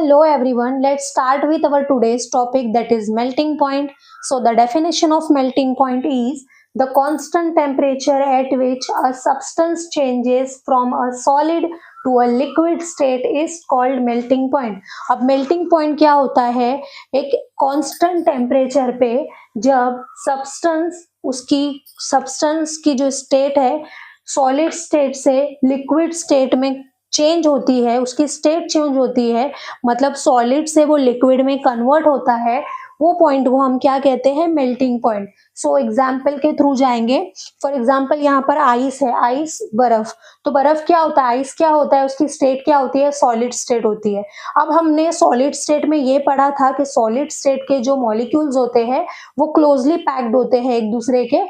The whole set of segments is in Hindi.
Hello everyone, let's start with our today's topic, that is melting point. So the definition of melting point is the constant temperature at which a substance changes from a solid to a liquid state is called melting point. अब melting point क्या होता है? एक constant temperature पे जब substance की जो state है सॉलिड स्टेट से लिक्विड स्टेट में चेंज होती है, उसकी स्टेट चेंज होती है, मतलब सॉलिड से वो लिक्विड में कन्वर्ट होता है, वो पॉइंट को हम क्या कहते हैं? Melting point. सो एग्जाम्पल के थ्रू जाएंगे. फॉर एग्जाम्पल यहाँ पर आइस है, आइस बर्फ. तो बर्फ क्या होता है? आइस क्या होता है? उसकी स्टेट क्या होती है? सॉलिड स्टेट होती है. अब हमने सॉलिड स्टेट में ये पढ़ा था कि सॉलिड स्टेट के जो मॉलिक्यूल्स होते हैं वो क्लोजली पैक्ड होते हैं एक दूसरे के.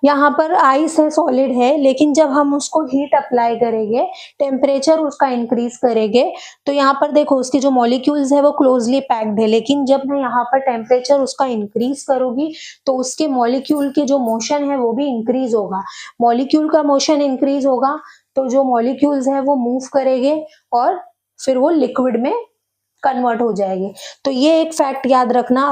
यहाँ पर आइस है, सॉलिड है, लेकिन जब हम उसको हीट अप्लाई करेंगे, टेम्परेचर उसका इंक्रीज करेंगे, तो यहाँ पर देखो उसके जो मॉलिक्यूल्स है वो क्लोजली पैक्ड है, लेकिन जब मैं यहाँ पर टेम्परेचर उसका इंक्रीज करूंगी तो उसके मॉलिक्यूल के जो मोशन है वो भी इंक्रीज होगा. मॉलिक्यूल का मोशन इंक्रीज होगा तो जो मॉलिक्यूल्स है वो मूव करेंगे और फिर वो लिक्विड में कन्वर्ट हो जाएंगे. तो ये एक फैक्ट याद रखना,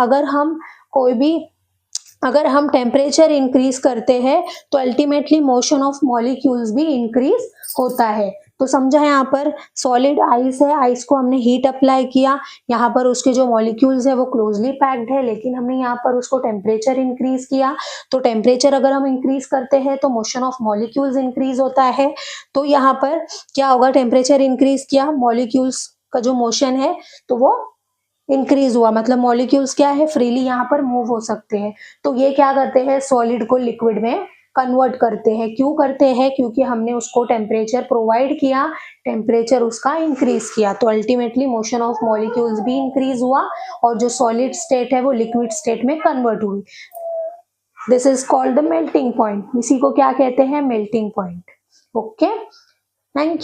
अगर हम टेम्परेचर इंक्रीज करते हैं तो अल्टीमेटली मोशन ऑफ मॉलिक्यूल्स भी इंक्रीज होता है. तो समझा, यहाँ पर सॉलिड आइस है, आइस को हमने हीट अप्लाई किया, यहाँ पर उसके जो मॉलिक्यूल्स है वो क्लोजली पैक्ड है, लेकिन हमने यहाँ पर उसको टेम्परेचर इंक्रीज किया. तो टेम्परेचर अगर हम इंक्रीज करते हैं तो मोशन ऑफ मॉलिक्यूल्स इंक्रीज होता है. तो यहाँ पर क्या होगा? टेम्परेचर इंक्रीज किया, मॉलिक्यूल्स का जो मोशन है तो वो इंक्रीज हुआ, मतलब मॉलिक्यूल्स क्या है? फ्रीली यहाँ पर मूव हो सकते हैं. तो ये क्या करते हैं? सॉलिड को लिक्विड में कन्वर्ट करते हैं. क्यों करते हैं? क्योंकि हमने उसको टेम्परेचर प्रोवाइड किया, टेम्परेचर उसका इंक्रीज किया, तो अल्टीमेटली मोशन ऑफ मॉलिक्यूल्स भी इंक्रीज हुआ और जो सॉलिड स्टेट है वो लिक्विड स्टेट में कन्वर्ट हुई. This is called the melting point. इसी को क्या कहते हैं? Melting point. Okay, thank you.